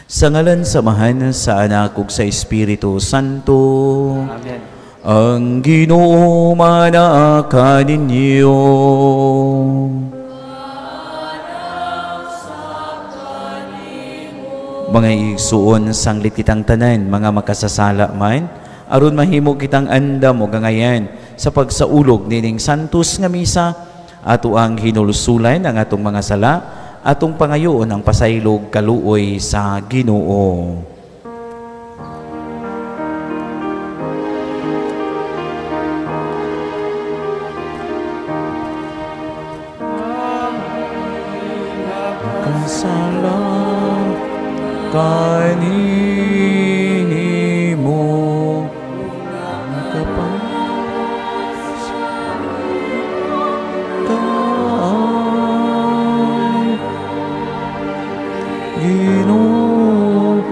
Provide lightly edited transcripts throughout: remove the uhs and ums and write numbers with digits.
Sa ngalan samahan sa Anak ug sa Espiritu Santo. Amen. Ang Ginoo manaka ninyo. Mga igsuon sanglit kitang tanan, mga makasasala man, aron mahimo kitang andam o gangayan sa pagsaulog nining santos nga misa, ato ang hinulsulan ang atong mga sala, atong pangayoon ang pasaylog kaluoy sa Ginoo. Kasalang kanimo Ginoo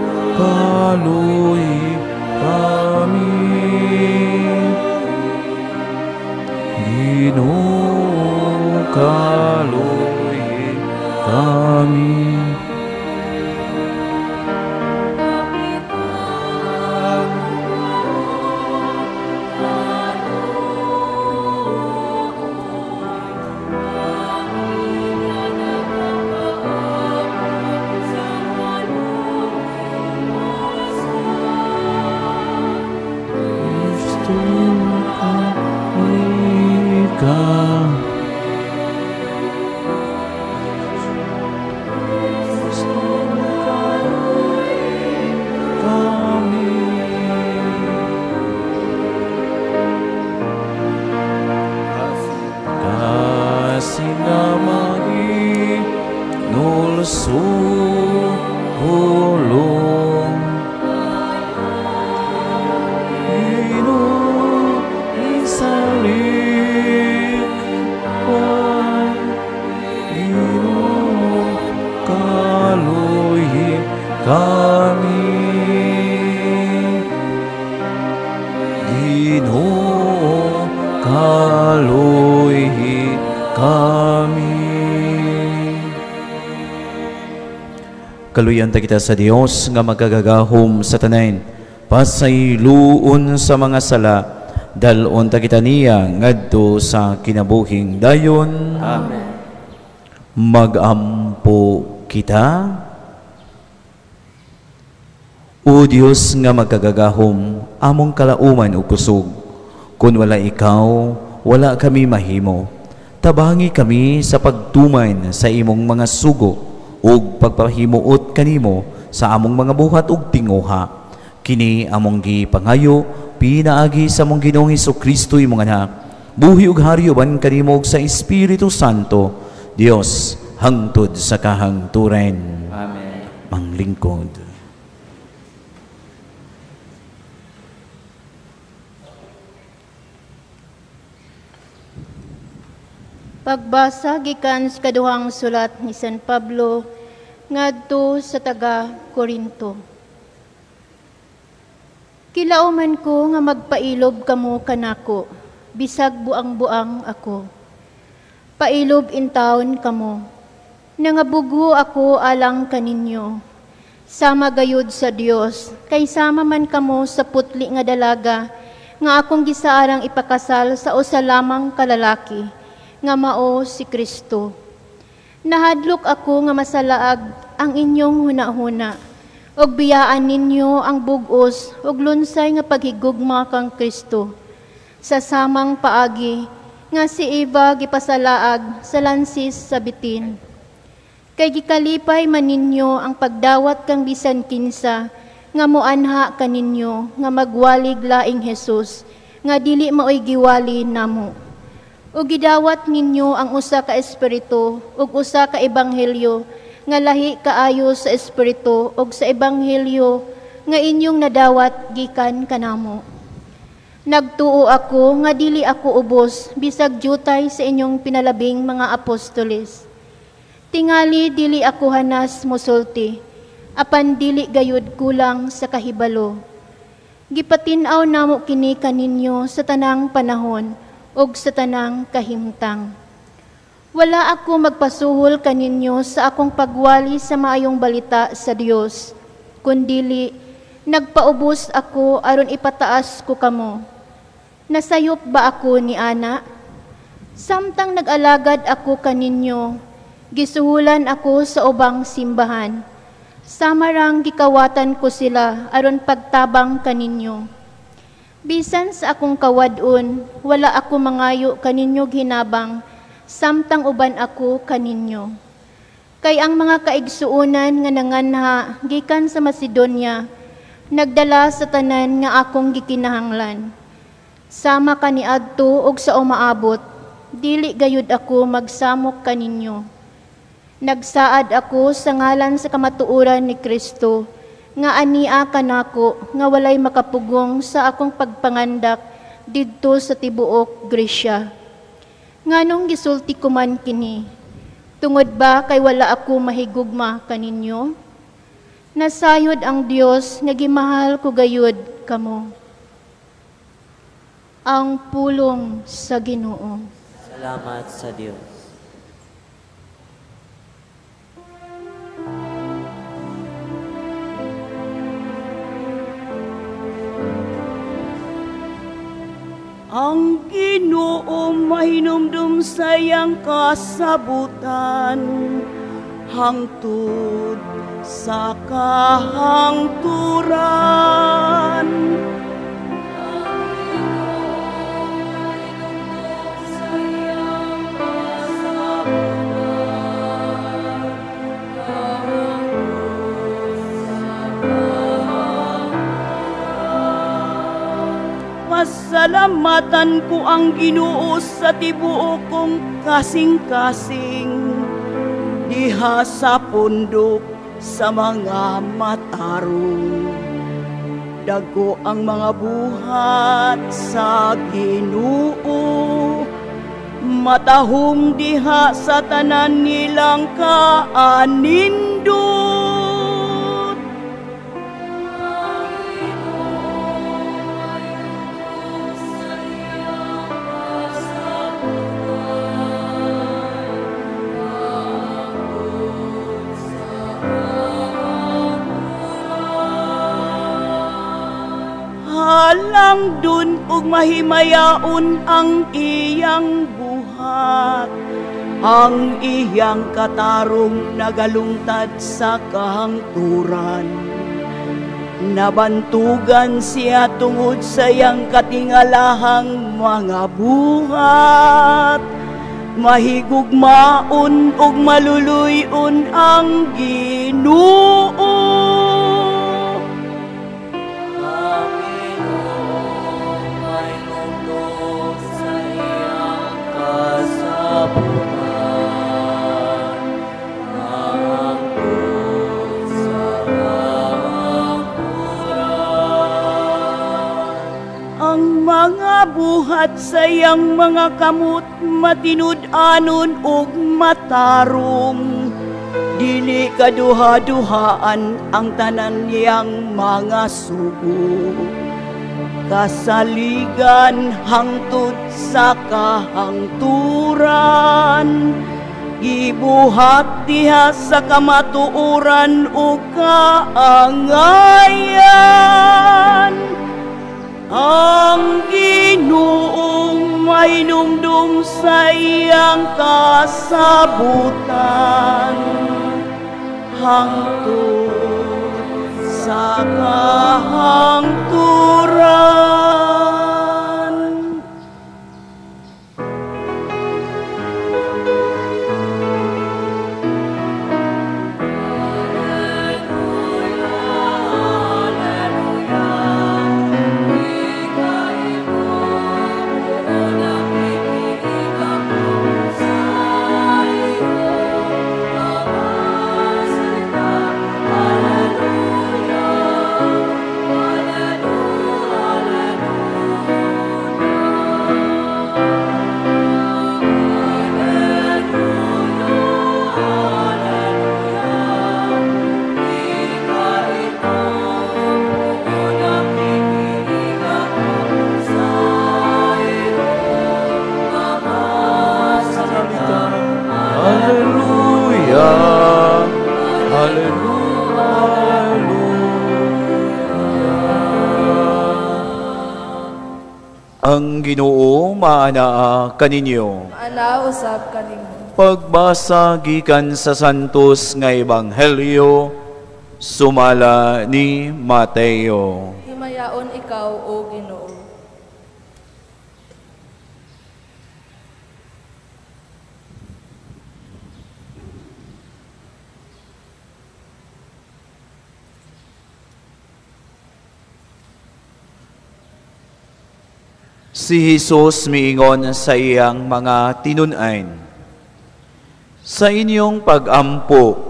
kaluoy kami, Ginoo kaluoy kami. Kaluyan ta kita sa Dios nga magagagahom sa tanan, pasayloon sa mga sala, dalon ta kita niya ngadto sa kinabuhing dayon. Amen. Magampo kita. O Dios nga magagagahom, among kalauman ug kusog, kun wala ikaw, wala kami mahimo. Tabangi kami sa pagtuman sa imong mga sugo ug pagpahimuot kanimo sa among mga buhat ug tinguha. Kini among gipangayo pinaagi sa among Ginoong Hesukristo imong anak, buhi ug hari uban kanimo ug sa Espiritu Santo, Dios hangtod sa kahangturan. Amen. Manglingkod. Pagbasa gikan sa kaduhang sulat ni San Pablo ngadto sa taga Corinto. Kilauman ko nga magpailob kamo kanako, bisag buang-buang ako. Pailob in taon kamo, nangabugo ako alang kaninyo. Sama gayud sa Dios, kay sama man kamo sa putli nga dalaga, nga akong gisaarang ipakasal sa usa lamang kalalaki, nga mao si Kristo. Nahadlok ako nga masalaag ang inyong hunahuna, og biyaan ninyo ang bugos ug lunsay nga paghigugma kang Kristo. Sa samang paagi nga si Eva gipasalaag sa lansis sa bitin. Kay gikalipay man ninyo ang pagdawat kang bisan kinsa nga moanha kaninyo nga magwalig laing Hesus nga dili maoy giwali namo. O gidawat ninyo ang usa ka espiritu ug usa ka ebanghelyo nga lahi kaayo sa espiritu ug sa ebanghelyo nga inyong nadawat gikan kanamo. Nagtuo ako nga dili ako ubos bisag jutay sa inyong pinalabing mga apostoles. Tingali dili ako hanas mosulti, apan dili gayud kulang sa kahibalo. Gipatin-aw namo kini kaninyo sa tanang panahon ug sa tanang kahimtang. Wala ako magpasuhol kaninyo sa akong pagwali sa maayong balita sa Dios. kundili nagpaubos ako aron ipataas ko kamo. Nasayop ba ako ni ana? Samtang nag-alagad ako kaninyo, gisuhulan ako sa ubang simbahan. Samarang gikawatan ko sila aron pagtabang kaninyo. Bisan sa akong kawadon, wala ako mangayo kaninyo hinabang, samtang uban ako kaninyo. Kay ang mga kaigsuunan nga nanganha gikan sa Macedonia, nagdala sa tanan nga akong gikinahanglan. Sama kaniadto og sa umaabot, dili gayud ako magsamok kaninyo. Nagsaad ako sa ngalan sa kamatuoran ni Kristo, nga ania kanako nga walay makapugong sa akong pagpangandak didto sa tibuok Gresya. Nganong gisulti ko man kini, tungod ba kay wala ako mahigugma kaninyo? Nasayod ang Dios nga gimahal ko gayud kamo. Ang pulong sa Ginoo. Salamat sa Diyos. Ang Ginoo mahinumdum sa iyang kasabutan, hangtod sa kahangturan. Pasalamatan ko ang Ginoo sa tibuok kong kasing-kasing, diha sa pundok sa mga matarong. Dago ang mga buhat sa Ginoo, matahong diha sa tanan nilang kaanindot. Halang dun ug mahimayaon ang iyang buhat, ang iyang katarong nagalungtad sa kahangturan. Nabantugan siya tungod sa iyang katingalahang mga buhat, mahigugmaon ug maluluyon ang Ginoo. Ang mga buhat sa iyang mga kamot matinud-anon ug matarong, dili kaduha-duhaan ang tanan niyang mga sugo. Kasaligan hangtod sa kahangturan, gibuhat diha sa kamatuoran ug kaangayan. Ang Ginoong mahinumdum sa iyang kasabutan, hangtod sa kahangturan. Ang Ginoo maanaa kaninyo. Maana usab kanimo. Pagbasa gikan sa santos nga ebanghelyo sumala ni Mateo. Himayaon ikaw o Ginoo. Si Jesus miingon sa iyang mga tinunan, sa inyong pag-ampo,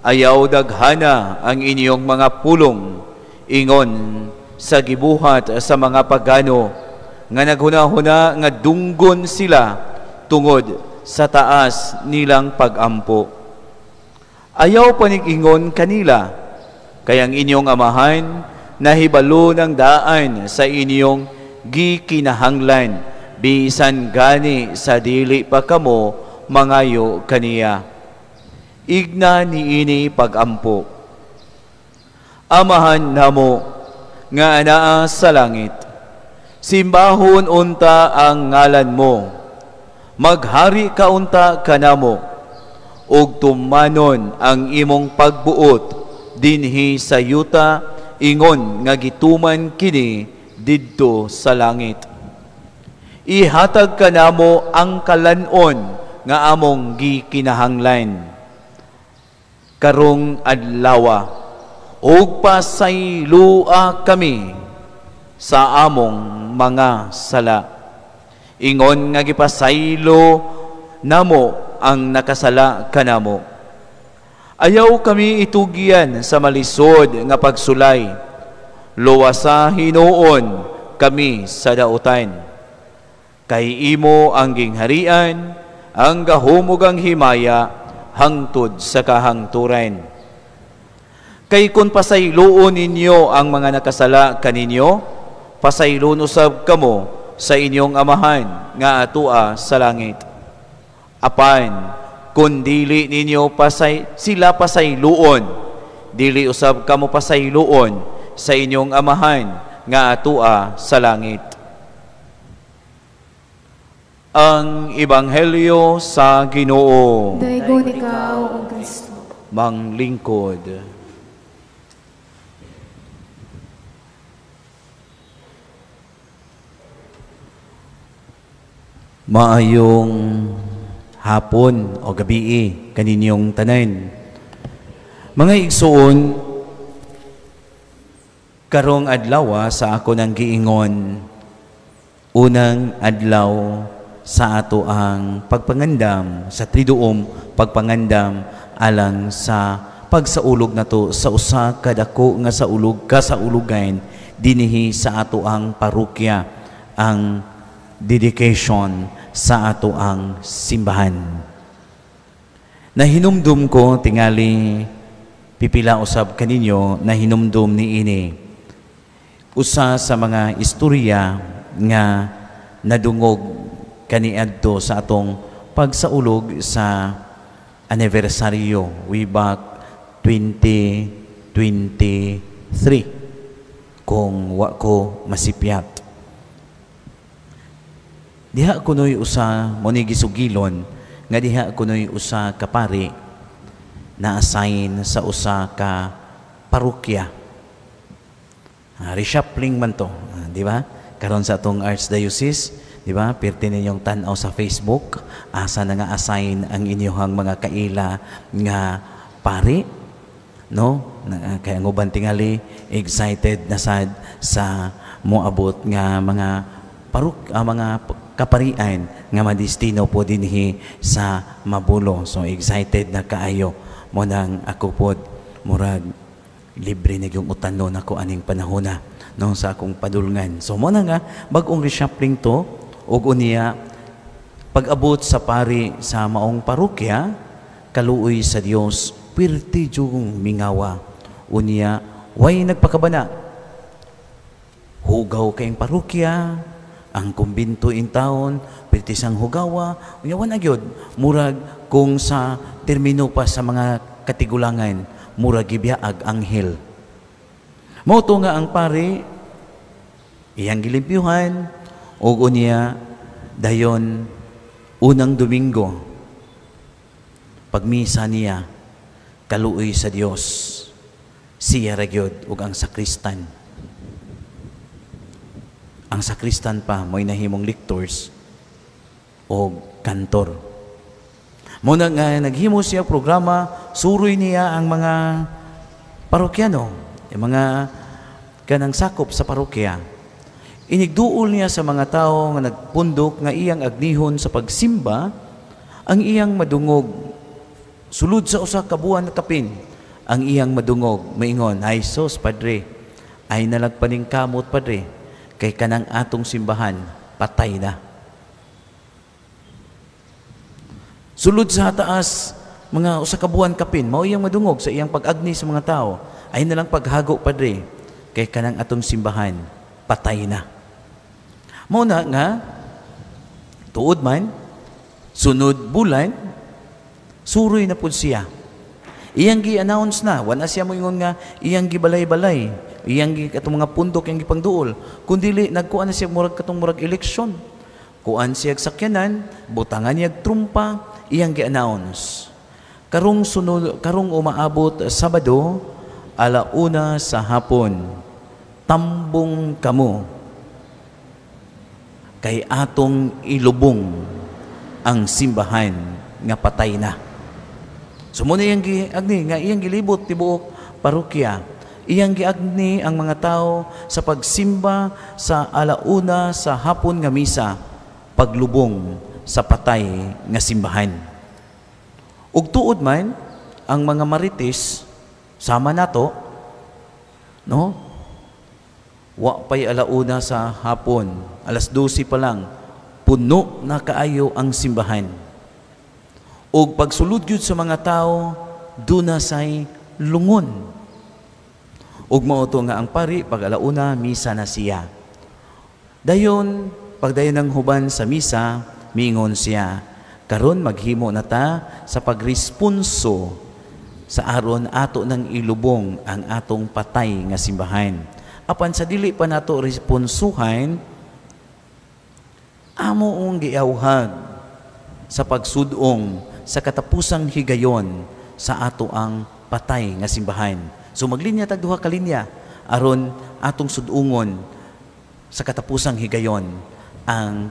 ayaw daghana ang inyong mga pulong, ingon sa gibuhat sa mga pagano, nga naghuna-huna nga dunggon sila tungod sa taas nilang pag-ampo. Ayaw panig-ingon kanila, kayang inyong amahan, nahibalo ng daan sa inyong gikinahanglan, bisan gani sa dili pa kamo mangayo kaniya. Igna niini pag-ampo. Amahan namo nga anaa sa langit, simbahon unta ang ngalan mo, maghari ka unta kanamo, ug tumanon ang imong pagbuot dinhi sa yuta, ingon nga gituman kini didto sa langit. Ihatag kanamo ang kalanon nga among gikinahanglan karong adlaw, ug pasaylua kami sa among mga sala. Ingon nga gipasaylo namo ang nakasala kanamo. Ayaw kami itugyan sa malisod nga pagsulay, luwasa hinuon kami sa dautan. Kay imo ang gingharian, ang gahumog ang himaya, hangtod sa kahangturan. Kay kun pasayloon ninyo ang mga nakasala kaninyo, pasayloon usab kamo sa inyong amahan nga atua sa langit. Apan, kun dili ninyo sila pasayloon, dili usab kamo pasayloon sa inyong amahan nga atua sa langit. Ang Ebanghelyo sa Ginoo. Daigon ikaw o Kristo. Manglingkod. Maayong hapon o gabi kaninyong tanan. Mga igsoon, karong adlaw sa ako nang giingon, unang adlaw sa ato ang pagpangandam sa triduom, pagpangandam alang sa pagsaulog nato sa usa kadako nga saulog kasaulugan dinhi sa ato ang parokya, ang dedication sa ato ang simbahan. Nahinumdum ko tingali pipila usab kaninyo, nahinumdum ni ini usa sa mga istorya nga nadungog kaniadto sa atong pagsaulog sa anibersaryo way back 2023 kung wa ko masipyat. Diha kunoy usa mo ni gisugilon nga diha kunoy usa ka pari na assign sa usa ka parokya. Reshuffling man to, di ba? Karon sa atong Archdiocese, di ba? Pirti ninyong tanaw sa Facebook, asa na nga assign ang inyong mga kaila nga pari, no? Kaya nguban tingali excited na sad sa moabot nga mga mga kaparian nga madistino po dinhi sa Mabulo. So excited na kaayo mo nang ako pod murag libre na yung utanon ako aning panahona no sa akong padulngan. So mo na nga bag-ong reshuffling to ug unya pag-abot sa pari sa maong parokya kaluoy sa Dios pirti jung mingawa unya way nagpakabana hugaw kayong parokya ang kumbinto in town pirti sang hugawa unya wan agyod murag kung sa termino pa sa mga katigulangan murag gibiyaag anghel. Mao to nga ang pari iyang gilimpyuhan O unya, dayon, unang Domingo, pagmisa niya, kaluoy sa Dios, siya ragyod ug ang sakristan. Ang sakristan pa, mo'y nahimong lictors o kantor. Muna nga naghimo siya programa, suroy niya ang mga parokyano, yung mga kanang sakop sa parokya. Inigduol niya sa mga tao nga nagpundok nga iyang agnihon sa pagsimba, ang iyang madungog. Sulod sa usa ka buwan na kapin, ang iyang madungog, maingon, ay sos, Padre, ay nalagpaning kamot, Padre, kay kanang atong simbahan, patay na. Sulod sa taas, mga usa ka buwan kapin, mao iyang madungog sa iyang pag-agni sa mga tao, ay nalang paghago, Padre, kay kanang atong simbahan, patay na. Mao na nga, tuod man, sunod bulan, suroy na pud siya. Iyang gi-announce na, wala siya mo ingon nga, iyang gibalay-balay, iyang katong mga pundok, iyang gipangduol, kundili, nagkuan na siya murag katong murag eleksyon. Kuan siya sakyanan, butangan niya trumpa, iyang gi-announce. Karong umaabot Sabado, 1:00 sa hapon, tambong kamo, kay atong ilubong ang simbahan nga patay na. So muna iyang giagni, nga iyang gilibot tibuok parokya. Iyang giagni ang mga tao sa pagsimba sa 1:00 sa hapon nga misa, paglubong sa patay nga simbahan. Ug tuod man, ang mga marites, sama nato, no? Wa pa'y 1:00 sa hapon, 12:00 pa lang, puno na kaayo ang simbahan. O pagsulod yun sa mga tao, doon na say lungon. Ug mao to nga ang pari, pag 1:00, misa na siya. Dayon, pagdayon ng huban sa misa, mingon siya, karon maghimo na ta sa pagresponso sa aron ato ng ilubong ang atong patay nga simbahan. Apan sa dili pa nato responsuhan, amo ong giawhag sa pagsudong sa katapusang higayon sa ato ang patay nga simbahan. So maglinya tag duha ka linya aron atong sudungon sa katapusang higayon ang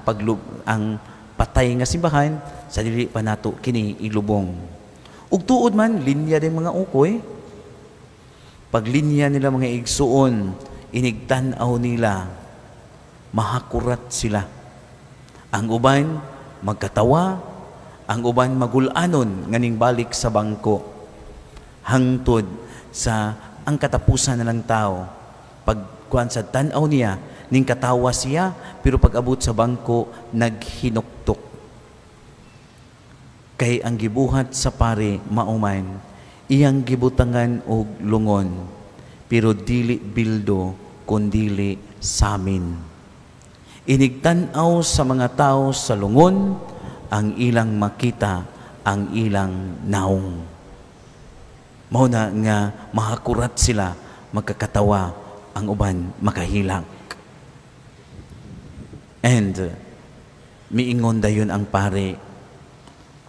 patay nga simbahan sa dili pa nato kini ilubong. Ug tuod man linya din mga ukoy. Pag linya nila mga igsuon, inigtan-aw nila, mahakurat sila. Ang uban magkatawa, ang uban magulanon nganing balik sa bangko. Hangtod sa ang katapusan na lang tao. Pagkuan sa tan-aw niya, ning katawa siya, pero pag abot sa bangko, naghinuktok. Kay ang gibuhat sa pare mauman, iyang gibutangan og lungon, pero dili bildo kundili samin. Inigtan-aw sa mga tao sa lungon, ang ilang makita, ang ilang naong. Mao na nga mahakurat sila, magkakatawa, ang uban makahilang. And miingon dayon ang pare.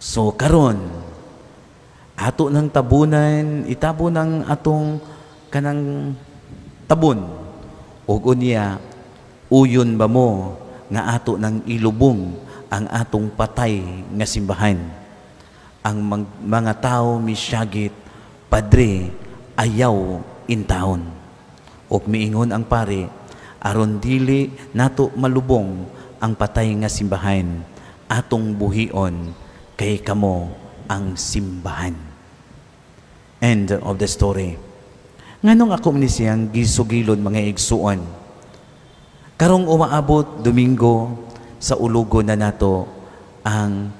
So karon ato ng tabunan, itabo ng atong kanang tabon. Ug unya, uyon ba mo nga ato ng ilubong ang atong patay nga simbahan? Ang mga tao misyagit, Padre, ayaw intawon. Ug miingon ang pare, aron dili nato malubong ang patay nga simbahan, atong buhion kay kamo ang simbahan. End of the story. Nganong ako ni siyang gisugilon mga igsuon. Karong umaabot Domingo sa ulugo na nato ang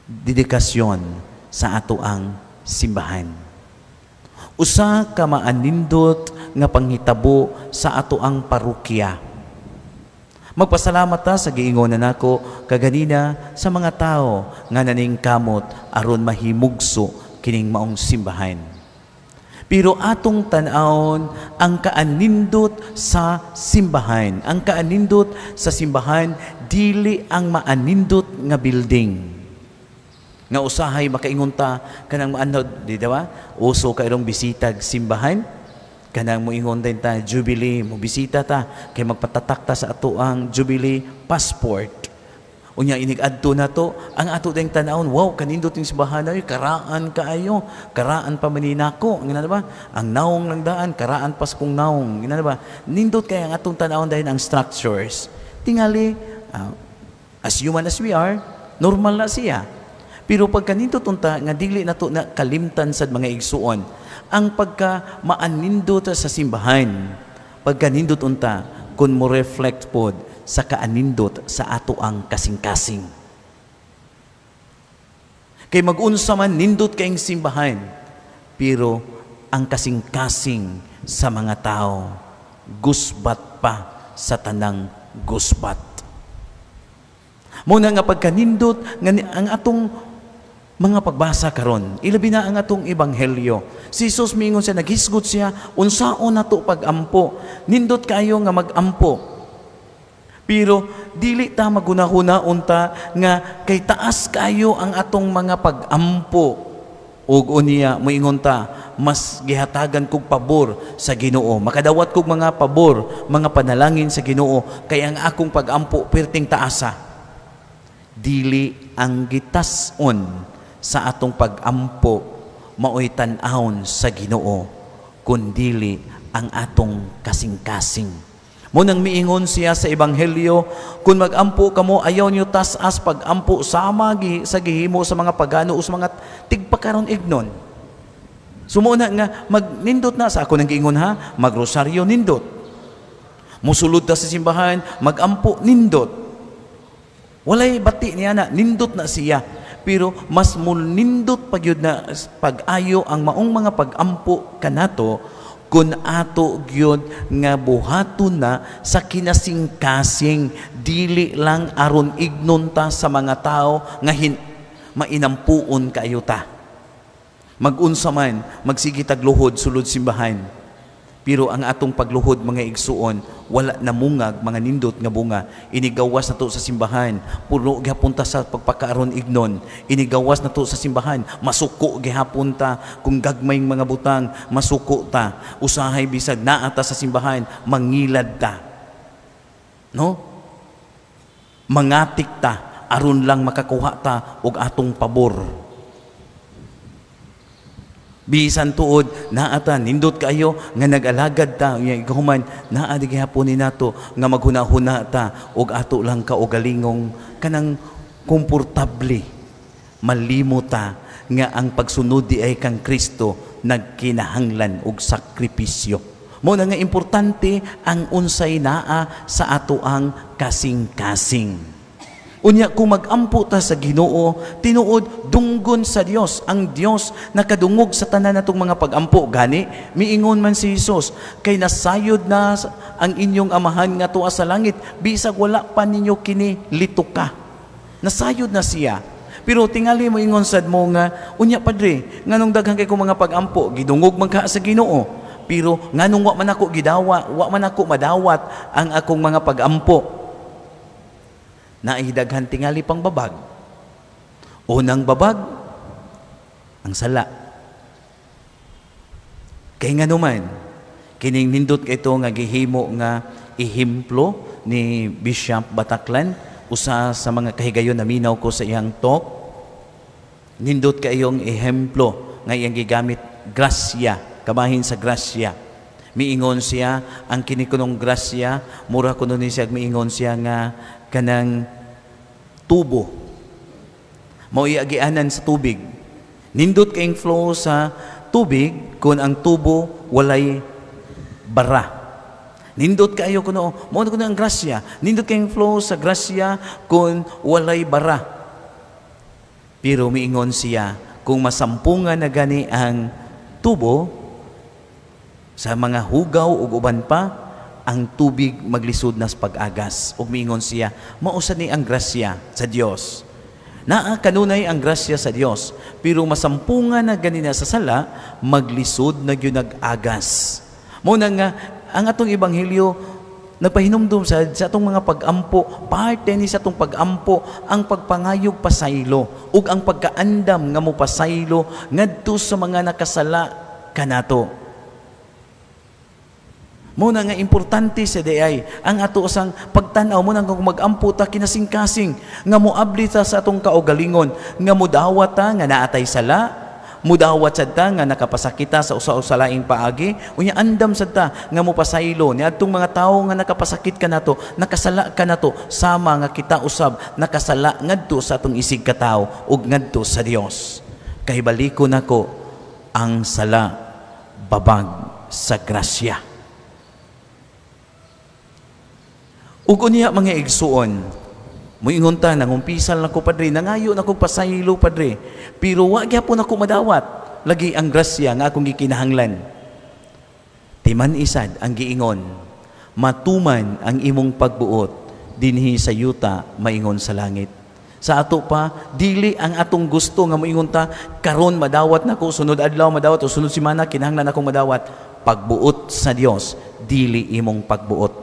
dedikasyon sa ato ang simbahan. Usa ka maanindot nga panghitabo sa ato ang parokya. Magpasalamat ta sa giingon na nako kaganina sa mga tao nga naning kamot aron mahimugso kining maong simbahan. Pero atong tan-awon ang kaanindot sa simbahan. Ang kaanindot sa simbahan, dili ang maanindot nga building. Nga usahay makaingon ta kanang maanod, di ba? Uso kairong bisitag simbahan. Kanang moingon din ta Jubilee, mo bisita ta kay magpatatak ta sa ato ang Jubilee passport. Unya inig-adto na to, ang ato ding tanawon, wow, kanindot yung simbahan ay karaan kaayo, karaan pa maninako, ngina ba? Ang naong lang daan, karaan pas kung naong, ngina ba? Nindot kay ang atong tanawon dahil ang structures. Tingali, as human as we are, normal na siya. Pero pagka nindot unta nga dili nato na kalimtan sad mga igsuon, ang pagka maanindot sa simbahan, pagka nindot unta kun mo reflect pod sa kaanindot sa ato ang kasing-kasing. Kay mag-unsa man nindot kayong simbahan, pero ang kasing-kasing sa mga tao, gusbat pa sa tanang gusbat. Muna nga pagkanindot, ang atong mga pagbasa karon, ilabi na ang atong ebanghelyo. Si Jesus mingon siya, naghisgot siya, unsaon nato pag-ampo. Nindot kayo nga mag-ampo. Pero dili ta magunahuna unta nga kay taas kayo ang atong mga pag-ampo. Ug unya moingon ta, mas gihatagan kog pabor sa Ginoo. Makadawat kog mga pabor, mga panalangin sa Ginoo kay ang akong pag-ampo perting taasa. Dili ang gitas-on sa atong pag-ampo maoy tan-awon sa Ginoo, kundili ang atong kasing-kasing. Munang miingon siya sa ebanghelyo, kung mag-ampo kamo, ayaw nyo tas-as pag-ampo sama sa gihimo sa mga pagano o sa mga tigpakaron ignon. Sumuna nga, magnindot na sa ako nang giingon ha, magrosaryo nindot. Musulod ta sa simbahan, mag-ampo nindot. Walay bati niya na, nindot na siya. Pero mas munindot pagyud na pag-ayo ang maong mga pag-ampo kanato, kun ato gyud nga buhaton na sa kinasing-kasing, dili lang aron ignon ta sa mga tao nga mainampuon kaayo ta. Mag-unsa man magsige tagluhod sulod simbahan, pero ang atong pagluhod mga igsuon wala namungag mga nindot nga bunga. Inigawas na to sa simbahan, puno gihapon ta sa pagpakaaron ignon. Inigawas na to sa simbahan, masuko gihapon ta kung gagmayng mga butang, masuko ta. Usahay bisag naa ta sa simbahan, mangilad ta. No? Mangatik ta aron lang makakuha ta og atong pabor. Bisan tuod naata nindot kayo nga nag-alagad ta ikahuman naa di gihapon ni nato nga maghunahuna ta og ato lang kaugalingong kanang komportable malimo ta nga ang pagsunod di ay kang Kristo nagkinahanglan og sakripisyo. Mo na nga importante ang unsay naa sa ato ang kasing-kasing. Unya kung mag-ampo ta sa Ginoo, tinuod dunggon sa Dios, ang Dios nakadungog sa tanan natong mga pag-ampo. Gani miingon man si Jesus, kay nasayod na ang inyong amahan nga tuwa sa langit, bisag wala pa ninyo kini lituka. Nasayod na siya. Pero tingali mo ingon sad mo nga, unya padre, nganong daghan kay ko mga pag-ampo, gidungog man ka sa Ginoo. Pero nganong wa man ako gidawa, wa man ako madawat ang akong mga pag-ampo. Naihidaghan tingali pang babag. Unang babag, ang sala. Kay nga naman, kining nindot kay ito nga gihimo nga ihimplo ni Bishop Bataclan, usa sa mga kahigayon na minaw ko sa iyang talk. Nindot kayong ihemplo nga iyang gigamit, grasya, kamahin sa grasya. Miingon siya, ang kinikunong grasya, mura ko nun siya, miingon siya nga kanang tubo. Mauiagianan sa tubig. Nindot kayong flow sa tubig kung ang tubo walay bara. Nindot kayo kuno, mo kuno ang grasya. Nindot kayong flow sa grasya kung walay bara. Pero miingon siya, kung masampungan na gani ang tubo sa mga hugaw ug uban pa, ang tubig maglisod nas pag-agas. Ug miingon siya, mausa ni ang grasya sa Dios. Naa kanunay ang grasya sa Dios, pero masampungan na ganina sa sala, maglisod na gyud nag-agas. Muna nga ang atong ebanghelyo nagpahinumdum sa atong mga pag-ampo, parte ni sa atong pag-ampo ang pagpangayog pasaylo ug ang pagkaandam nga mo pasaylo ngadto sa mga nakasala kanato. Muna nga importante sa diay ang ato sang pagtanaw mo nang mag-ampo ta kinasing-kasing nga moabli ta sa atong kaugalingon nga mudawat ta nga naatay sala, mudawat sad ta nga nakapasakita sa usa-usa laing paagi, unya andam sad ta nga mopasaylo ni adtong mga tawo nga nakapasakit kanato, nakasala kanato sama nga kita usab nakasala ngadto sa atong isig katawo ug ngadto sa Dios. Kay baliko nako ang sala babag sa grasya. Ug unya mga igsuon, muingon ta nangumpisal nako padre, nangayo nako pasaylo padre, pero wa gyapon ako madawat lagi ang grasya nga akong gikinahanglan. Timan isad ang giingon, matuman ang imong pagbuot dinhi sa yuta maingon sa langit. Sa ato pa dili ang atong gusto nga moingon ta karon madawat nako, sunod adlaw madawat o sunod semana kinahanglan akong madawat. Pagbuot sa Dios dili imong pagbuot.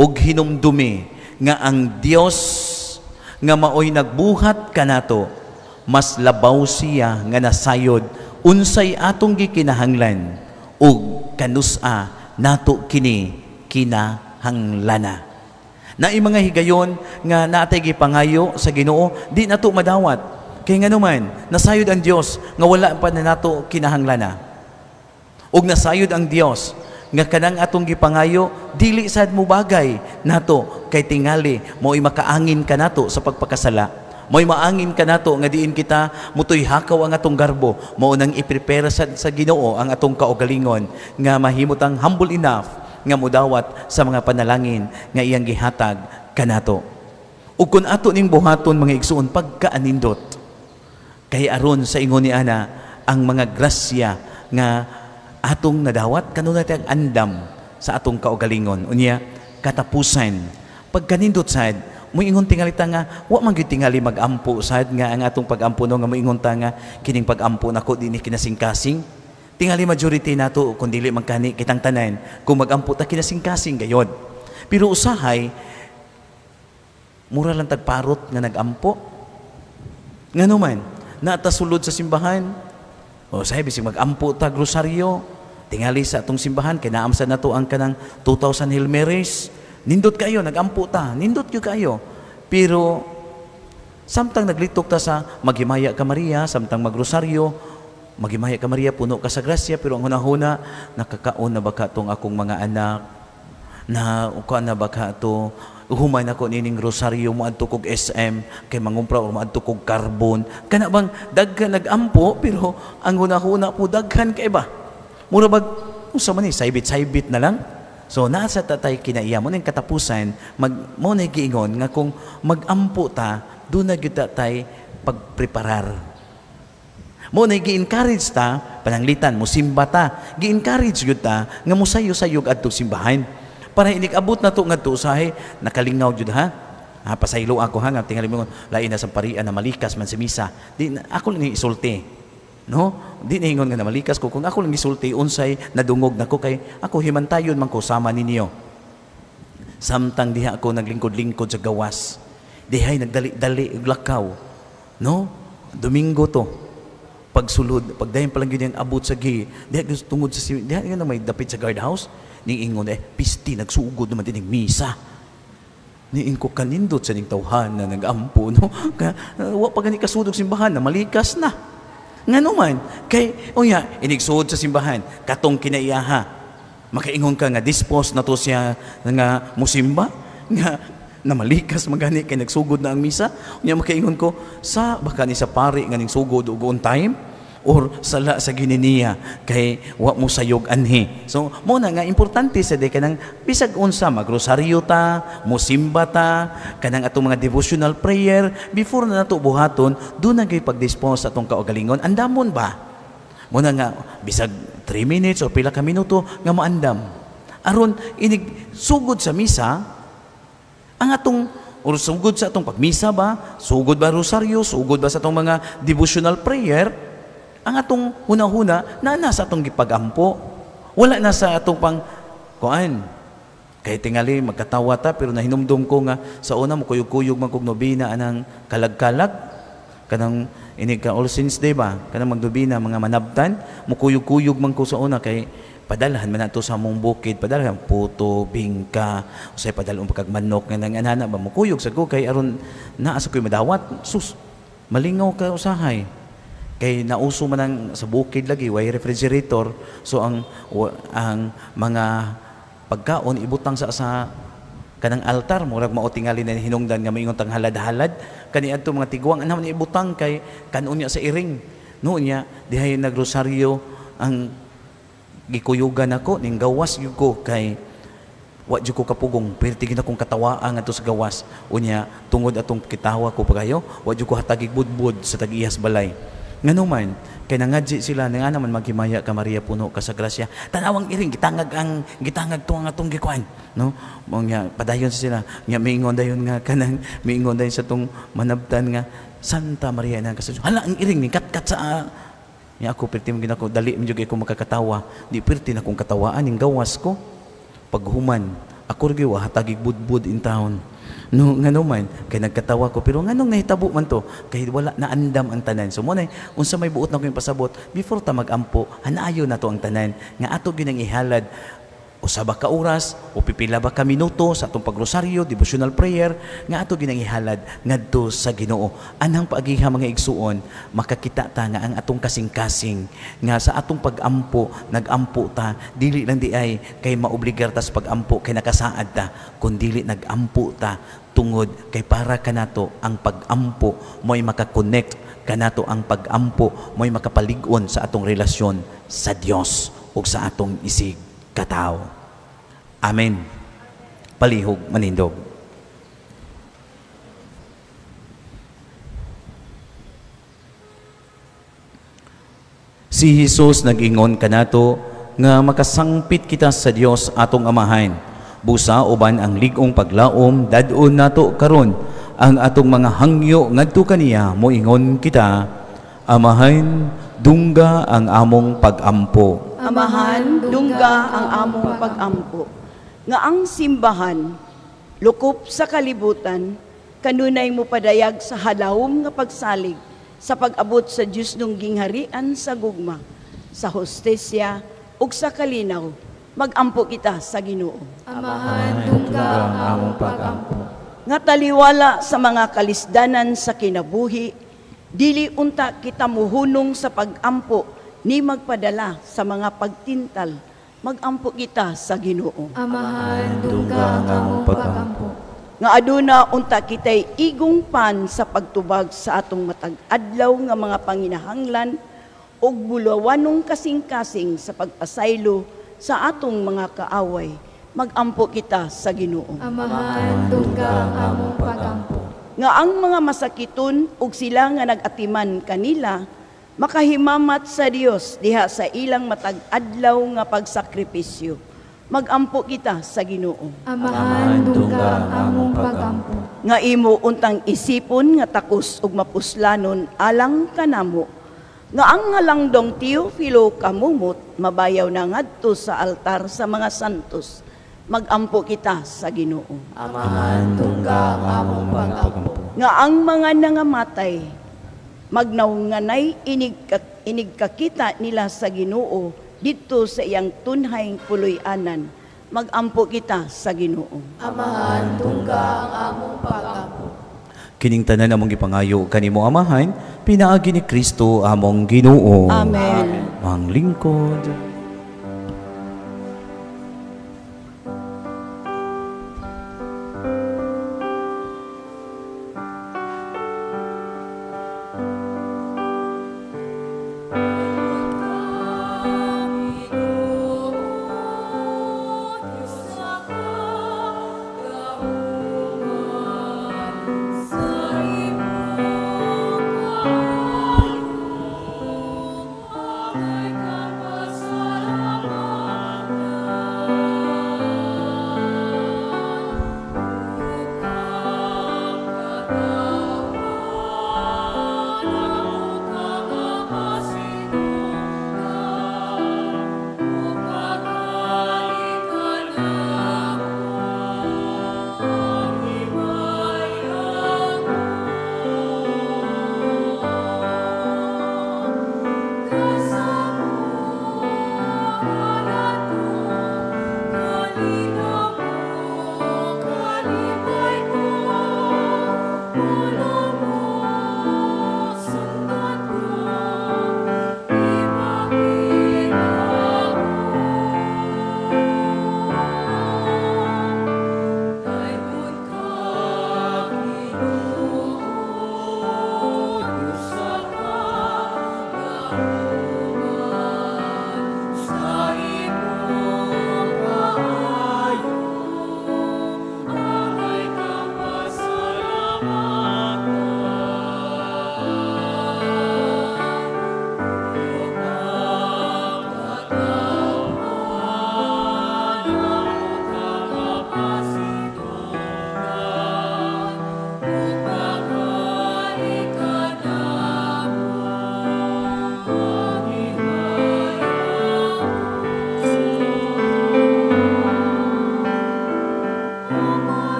Og hinumdumi nga ang Dios nga maoy nagbuhat kanato, mas labaw siya nga nasayod unsay atong gikinahanglan ug kanusa nato kini kinahanglana. Na mga higayon nga natay gipangayo sa Ginoo di nato madawat kay nganuman nasayod ang Dios nga wala pa na nato kinahanglana. Ug nasayod ang Dios nga kanang atong gipangayo dili sad mo bagay nato kay tingali mo'y makaangin kanato sa pagpakasala, mo'y maangin kanato nga diin kita mutoy hakaw ang atong garbo, mao nang iprepare sa Ginoo ang atong kaugalingon nga mahimutang humble enough nga mudawat sa mga panalangin nga iyang gihatag kanato. Ug kun ato ning buhaton mga igsuon pagkaanindot kay aron sa ingon ni ana ang mga grasya nga atong nadawat kanunay tayong andam sa atong kaugalingon. Unya katapusan pagkanindot sad moingon tingali ta nga wa man gyud tingali magampo sad nga ang atong pagampo no nga moingon ta nga kining pagampo nako dinhi kinasing-kasing. Tingali majority nato kun dili man kani kitang tanan kung magampo ta kinasing-kasing gayod. Pero usahay mura lang tagparot nga nagampo. Nganuman naata sulod sa simbahan, o sabi bisig mag-ampo ta grosaryo, tingali sa atong simbahan, kay naamsa na to ang kanang 2,000 Hail Marys, nindot kayo, nag-ampo ta, nindot yun kayo. Pero, samtang naglitok ta sa maghimaya ka Maria, samtang magrosaryo, maghimaya ka Maria, puno ka sa grasya, pero ang hunahuna, nakakaon na baka itong akong mga anak, na ukaan na baka ito, humay na ko nining rosaryo, maadto kog SM, kay mangumpra o maadto kog carbon. Kana bang daghan nag-ampo, pero ang hunahuna po daghan kay ba? Mura bag, sa man saybit-saybit na lang. So, nasa tatay kinaiya mo ng katapusan, mo na giingon nga kung mag-ampo ta, doon na gyud tatay pagpreparar. Mo na gi-encourage ta, pananglitan, musimba ta, gi-encourage gyud ta, nga musayo-sayog adto simbahan. Para inikabot na to ngadto usahay nakalingaw jud ha. Pasaylo ako ha nga tingali mo lain na sa parian na malikas man si misa. Di ako lang isulti. No? Di ningon nga na malikas ko kung ako lang isulti unsay nadungog nako kay ako himantayon man ko sama ninyo. Samtang diha ako naglingkod-lingkod sa gawas. Dihay nagdali-dali og lakaw. No? Domingo to. Pagsulod, pagdayon pa lang yun yung abot sa gi. Diha tungod sa diha nga may dapit sa guardhouse. Ning ingon pisti nagsugod naman din ng misa. Niin ko kanindot sa ning tawhan na nag-ampo no. Wa pa gani kasudog simbahan na malikas na. Ngano man kay unya inigsuod sa simbahan katong kinaiyaha. Makaingon ka nga dispose na to siya nga musimba nga na malikas magani kay nagsugod na ang misa. Unya makaingon ko sa baka ni sa pari nga ning sugod ug on time or sala sa gininiya kay wa mo sayog anhi. So mo na nga importante sa kanang bisag unsa magrosaryo ta, musimba ta, kanang atong mga devotional prayer before na nato buhaton, do na gyud pagdispose atong kaugalingon. Andamon ba? Mo na nga bisag 3 minutes o pila ka minuto nga maandam. Aron inig sugod sa misa ang atong O sugod sa atong pagmisa ba? Sugod ba rosaryo? Sugod ba sa atong mga devotional prayer? Ang atong huna-huna na nasa atong gipagampo. Wala na sa atong pang kuan. Kaya tingali magkatawa ta pero nahinumdum ko nga sa una mo kuyog-kuyog man kog nobina anang kalag-kalag kanang inig ka All Saints Day ba kanang magdobina mga manabtan mo kuyog-kuyog man ko sa una kay padalhan man nato sa among bukid padalhan puto bingka usay padalon pagkagmanok nga nang anana ba mo kuyog sad ko kay aron naa sa koy madawat sus malingaw ka usahay kay nauso man ang sa bukid lagi way refrigerator so ang mga pagkaon ibutang sa kanang altar murag mao tingali na hinungdan nga moingon tang halad-halad kani adto mga tigwang anam ni ibutang kay kanon niya sa iring no niya dihay nagrosaryo ang gikuyugan ako ning gawas gyud ko kay wa jud ko kapugong perti gid akong katawaan adto sa gawas unya tungod atong kitawa ko pagayo wa jud ko hatagig budbud sa tag-iyas balay nganuman kay nangadji sila nga naman maghimaya ka Maria puno ka sa grasya tanawang iring gitangag to ang atong gikuan no mga padayon sila nga miingon dayon nga kanang miingon dayon sa tong manabtan nga Santa Maria nang kasadyo hala ang iring ni katkat sa nga ako perti mo ginako dali mo jud ko makakatawa di perti na kong katawaan ning gawas ko paghuman ako ri wa hatagig budbud in town no ngano man kay nagkatawa ko pero nganong nahitabo man to kay wala na andam ang tanan so mo nay unsa may buot na ko yung pasabot before ta magampo hanayo na to ang tanan nga ato ginang ihalad usa ba ka oras o pipila ba ka minuto sa atong pagrosaryo devotional prayer nga ato ginang ihalad ngadto sa Ginoo anang paagiha mga igsuon makakita ta nga ang atong kasing-kasing nga sa atong pagampo nagampo ta dili lang di ay kay maobligar ta sa pagampo kay nakasaad ta kun dili nagampo ta tungod kay para kanato ang pagampo mo'y makakonect kanato ang pagampo mo'y makapalig-on sa atong relasyon sa Dios ug sa atong isig katao. Amen. Palihog manindog. Si Jesus nag-ingon kanato nga makasangpit kita sa Dios atong amahan. Busa uban ang ligong paglaom dadon nato karon ang atong mga hangyo ngadto kaniya moingon kita amahan dungga ang among pagampo. Amahan, dungga ang among pagampo. Nga ang simbahan, lukop sa kalibutan, kanunay mo padayag sa halawom nga pagsalig sa pag-abot sa Diyos nung gingharian sa gugma, sa hostesya ug sa kalinaw, magampo kita sa Ginoo. Amahan, dungga ang among pagampo. Nga taliwala sa mga kalisdanan sa kinabuhi, dili unta kita muhunong sa pagampo ni magpadala sa mga pagtintal, magampo kita sa Ginoo. Amahan, dungga ang among pagampo. Nga aduna unta kitay igong pan sa pagtubag sa atong matag adlaw nga mga panginahanglan ug bulawanong kasing-kasing sa pagpasaylo sa atong mga kaaway, magampo kita sa Ginoo. Amahan, dungga ang among pagampo. Nga ang mga masakiton ug sila nga nag-atiman kanila makahimamat sa Dios diha sa ilang matag-adlaw nga pagsakripisyo. Magampo kita sa Ginoo. Amahan, dungga ang among pagampo. Nga imo untang isipon nga takos ug mapuslanon alang kanamo. Nga ang halangdong Teofilo kamumot mabayaw na ngadto sa altar sa mga santos. Magampo kita sa Ginoo. Amahan, dungga ang among pagampo. Nga ang mga nangamatay magnaunganay inig kakita nila sa Ginoo dito sa iyang tunhayng puloy-anan. Magampo kita sa Ginoo. Amahan, dungga ang among pagampo. Kining tanan among gipangayo kanimo amahan pinaagi ni Kristo among Ginoo. Amen. Ang lingkod. Ay kapasa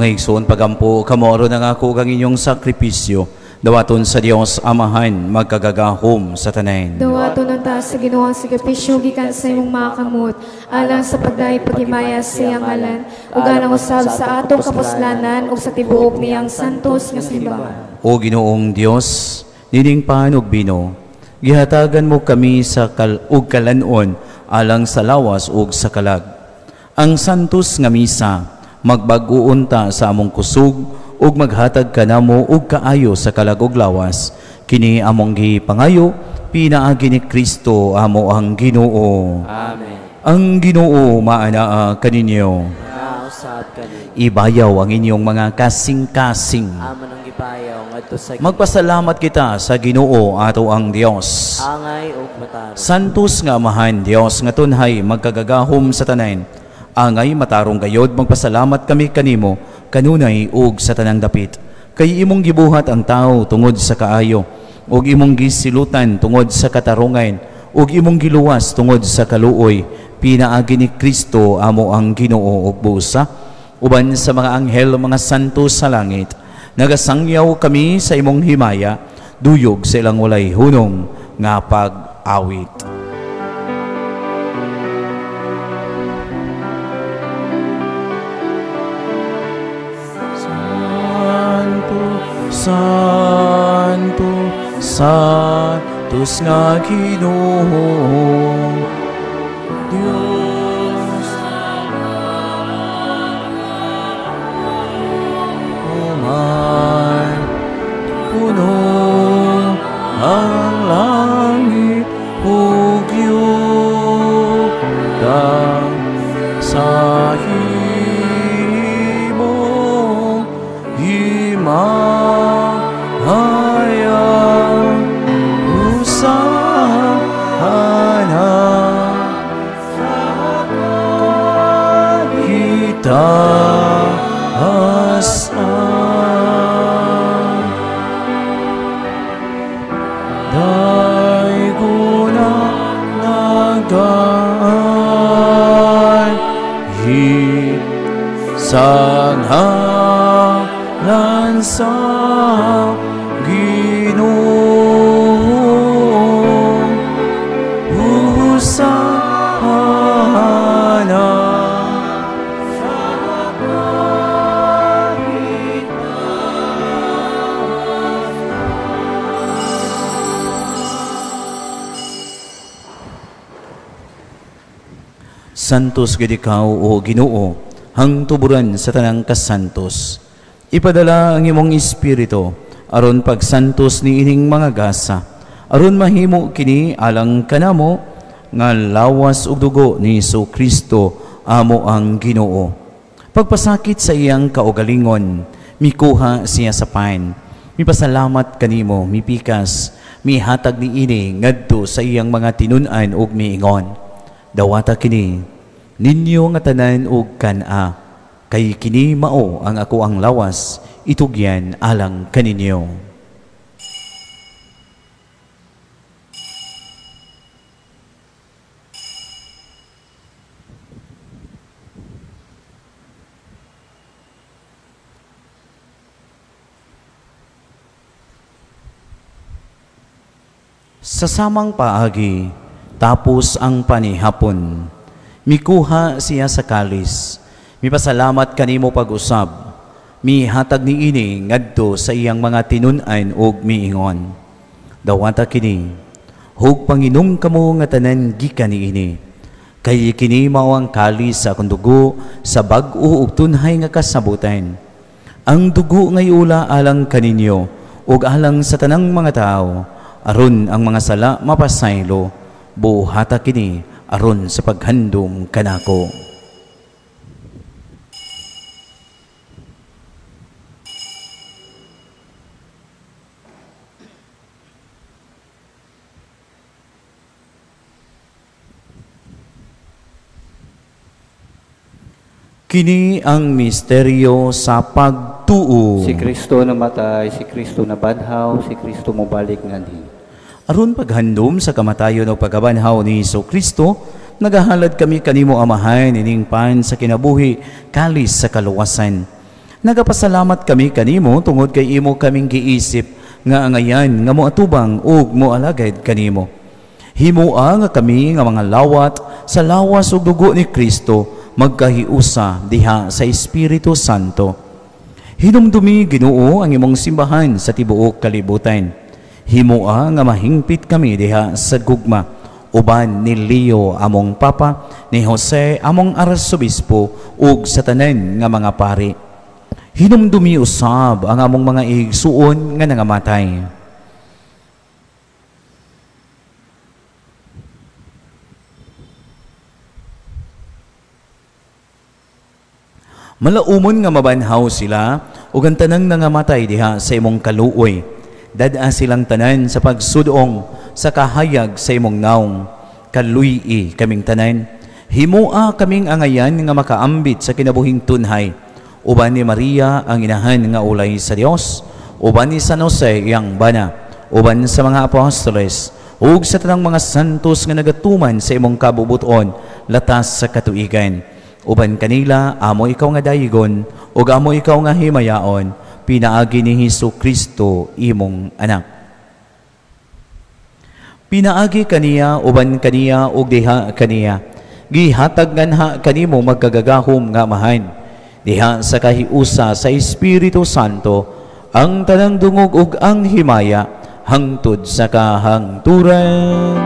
Mga igsoon pagampo, kamoro na nga ako kang inyong sakripisyo, dawaton sa Dios Amahan, magkagagahom sa tanan. Dawaton ang taas sa Ginoong sakripisyo, gikan sa imong mga kamot, alang sa pagdahig paghimaya sa iyang ngalan, ug alang usab sa atong kapuslanan, ug sa tibuok niyang santos nga simbahan. O Ginoong Dios, nining panog bino, gihatagan mo kami sa kalanon, alang sa lawas ug sa kalag. Ang santos nga misa, magbag-uunta sa among kusog, ug maghatag ka namo ug kaayo sa kalag ug lawas. Kini among gipangayo, pinaagi ni Kristo amo ang Ginoo. Amen. Ang Ginoo maanaa kaninyo. Nausab kani. Ibayaw ang inyong mga kasing-kasing. Amo nang gipayaw ngadto sa Magpasalamat kita sa Ginoo ato ang Dios. angay ug matarong. Santos nga Amahan Dios nga tunhay magkagagahom sa tanan. Angay matarong gayod magpasalamat kami kanimo kanunay ug sa tanang dapit. Kay imong gibuhat ang tao tungod sa kaayo, ug imong gisilutan tungod sa katarungan, ug imong giluwas tungod sa kaluoy. Pinaagi ni Kristo amo ang Ginoo ug busa uban sa mga anghel mga santo sa langit. Nagasangyaw kami sa imong himaya, duyog sa ilang walay hunong nga pag-awit. Santo, Santos nga Ginoo, Diyos umay, puno ang langit ug yugdang sa himong himahayang usahana itaas-an daiguna nagaan sanghalan sa Ginoo usahana Santos gid ikaw o Ginoo, hang tuburan sa tanang kasantos. Ipadala ang imong espiritu aron pagsantos ni ining mga gasa, aron mahimo kini alang kanamo nga lawas ug dugo ni Kristo amo ang Ginoo. Pagpasakit sa iyang kaugalingon, mikuha siya sa pain. Mipasalamat kanimo, mipikas, mihatag ni ini ngadto sa iyang mga tinun-an ug miingon. Dawata kini ninyo nga tanan ug kana, kay kini mao ang ako ang lawas, itugyan alang kaninyo. Sa samang paagi, tapos ang panihapon, mikuha siya sa kalis, mipasalamat kanimo pag-usab, mihatag ni ini ngadto sa iyang mga tinun-an ug miingon. Dawata kini, hug panginom kamo nga tanan gikan ni ini, kay kini mao ang kalis sa akong dugo sa bag-o ug tunhay nga kasabutan. Ang dugo ngay ula alang kaninyo ug alang sa tanang mga tao, aron ang mga sala mapasaylo, buhata kini aron sa paghandom kanako. Kini ang misteryo sa pagtuo. Si Kristo namatay, si Kristo nabanhaw, si Kristo mobalik ngadin. Aron paghandom sa kamatayon o pagkabanhaw ni Kristo, nagahalad kami kanimo Amahan ining pan sa kinabuhi, kalis sa kaluwasan. Nagapasalamat kami kanimo tungod kay imo kaming giisip nga angayan nga moatubang ug moalagad kanimo. Himoa nga kami nga mga lawat sa lawas ug dugo ni Kristo magkahiusa diha sa Espiritu Santo. Hinumdumi Ginoo ang imong simbahan sa tibuok kalibutan. Himoa nga mahingpit kami diha sa gugma uban ni Leo among papa, ni Jose among arsobispo ug sa tanan nga mga pari. Hinumdumi usab ang among mga igsuon nga nangamatay. Malaumon nga mabanhaw sila ug ang tanang nangamatay diha sa imong kaluoy. Dada silang tanan sa pagsudong sa kahayag sa imong naong. Kaluy-i kaming tanan. Himoa kaming angayan nga makaambit sa kinabuhing tunhay. Uban ni Maria ang inahan nga ulay sa Dios, uban ni San Jose iyang bana, uban sa mga apostoles, ug sa tanang mga santos nga nagatuman sa imong kabubuton latas sa katuigan. Uban kanila amo ikaw nga dayigon, ug amo ikaw nga himayaon, pinaagi ni Jesucristo imong anak. Pinaagi kaniya, uban kaniya, ug diha kaniya. Gihatag nganha kanimo magkagagahom nga mahan. Diha sa kahiusa sa Espiritu Santo, ang tanang dungog ug ang himaya, hangtod sa kahangturan.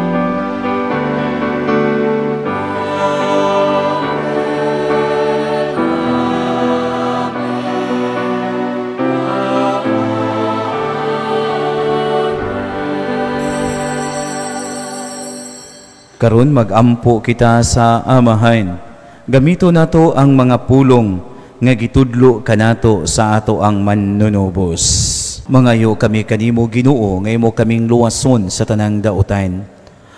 Karon magampo kita sa amahan. Gamito nato ang mga pulong nga gitudlo kanato sa ato ang manunubos. Mangayo kami kanimo Ginoo nga imo kaming luwason sa tanang dautan.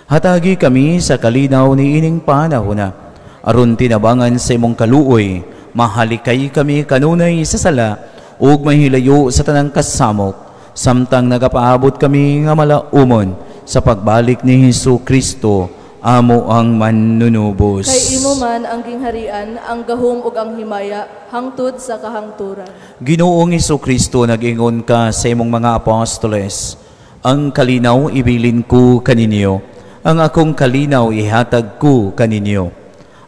Hatagi kami sa kalinaw ni ining panahona. Aron tinabangan sa imong kaluoy, mahalikay kami kanunay sa sala ug mahilayo sa tanang kasamok, samtang nagapaabot kami nga malaumon sa pagbalik ni Jesucristo amo ang manunubos. Kay imo man ang gingharian, ang gahom ug ang himaya, hangtod sa kahangturan. Ginoong Jesucristo, nag-ingon ka sa imong mga apostoles, ang kalinaw ibilin ko kaninyo, ang akong kalinaw ihatag ko kaninyo.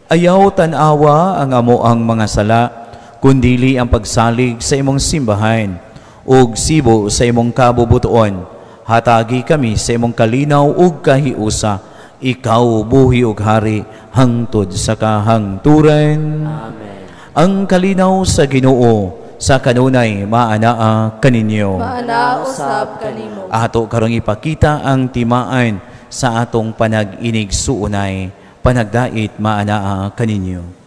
Ayaw tanawa ang amo ang mga sala, kundili ang pagsalig sa imong simbahan, ug sibo sa imong kabubuton. Hatagi kami sa imong kalinaw ug kahiusa, ikaw buhi ug hari hangtod sa kahangturan. Amen. Ang kalinaw sa Ginoo sa kanunay maanaa kaninyo. Maanaa usab kanimo. Ato karong ipakita ang timaan sa atong panag-inig suunay, panagdait maanaa kaninyo.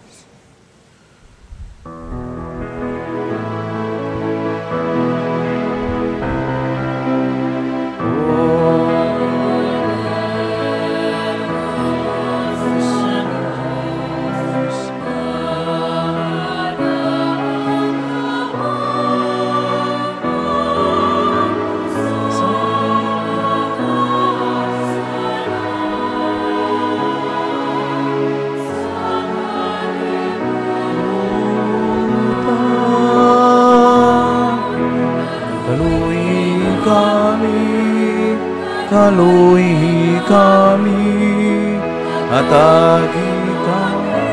Kaluhi kami, atagi kami.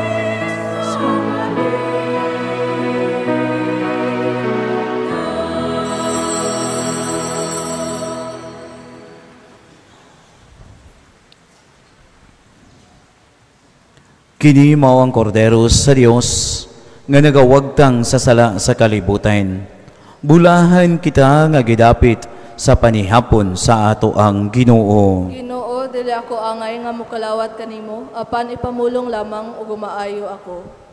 Kini mao ang kordero sa Dios nga nagawagtang sa sala sa kalibutan. Bulahan kita nga gidapit sa panihapon sa ato ang Ginoo. Ginoo, dili ako angay nga mukalawat kanimo, apan ipamulong lamang ug gumaayo ako.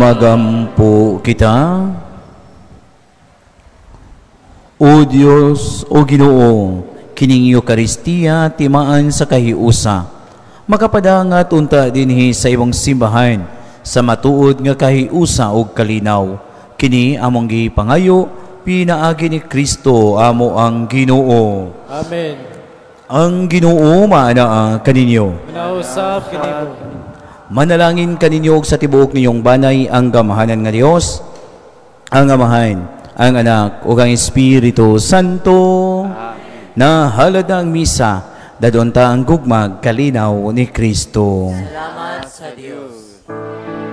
Magampo kita. O Dios, o Ginoo, kining Eucharistia timaan sa kahiusa. Makapadangat unta dinhi sa imong simbahan sa matuod nga kahiusa ug kalinaw. Kini among gipangayo pinaagi ni Kristo amo ang Ginoo. Amen. Ang Ginoo maanaa kaninyo. Manausap kanimo. Manalangin kaninyo og sa tibuok ninyong banay ang gamahanan nga Dios, ang Amahan, ang Anak ug ang Espiritu Santo. Na halad ang misa, dadunta ang gugmag kalinaw ni Kristo. Salamat sa Diyos.